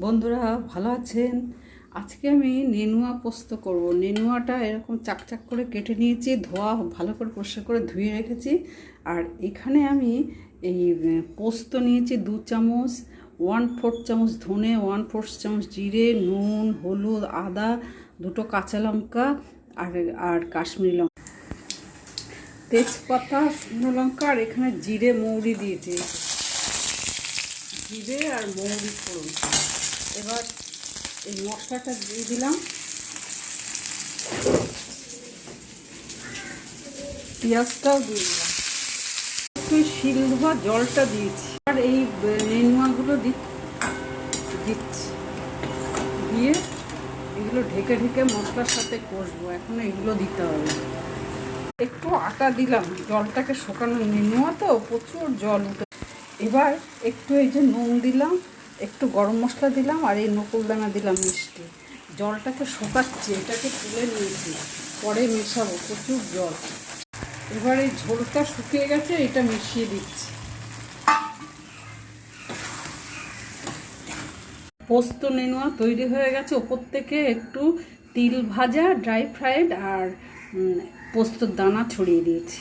বন্ধুরা ভালো আছেন। আজকে আমি নেনুয়া পোস্ত করব। নেনুয়াটা এরকম চাকচাক করে কেটে নিয়েছি, ধোয়া ভালো করে পরিষ্কার করে ধুয়ে রেখেছি। আর এখানে আমি এই পোস্ত নিয়েছি 2 চামচ, 1/4 চামচ ধনে, 1/4 চামচ জিরে, নুন, হলুদ, আদা, 2টো কাঁচা লঙ্কা আর আর কাশ্মীরি লঙ্কা, তেজপাতা, শুকনো লঙ্কা আর এখানে জিরে মৌরি দিয়েছি, জিরে আর মৌরি ফোড়ন। এবার এই মশলাটা দিয়ে দিলাম, পেঁয়াজটাও দিয়ে দিলাম, একটু শিল ধোয়া জলটা দিয়েছি। আর এই নেনুয়াগুলো দিচ্ছি, দিয়ে এগুলো ঢেকে ঢেকে মশলার সাথে কষবো। এখন এগুলো দিতে হবে। একটু আটা দিলাম, জলটাকে শুকানো, নেনুয়া তো প্রচুর জল উঠে। এবার একটু এই যে নুন দিলাম, একটু গরম মশলা দিলাম আর এই নকুলদানা দিলাম মিষ্টি। জলটাকে শুকাচ্ছি, এটাকে তুলে নিয়েছি, পরে মেশাবো, প্রচুর জল। এবার এই ঝোলটা শুকিয়ে গেছে, এটা মিশিয়ে দিচ্ছি। পোস্ত নেনুয়া তৈরি হয়ে গেছে। ওপর থেকে একটু তিল ভাজা ড্রাই ফ্রাইড আর পোস্তর দানা ছড়িয়ে দিয়েছি।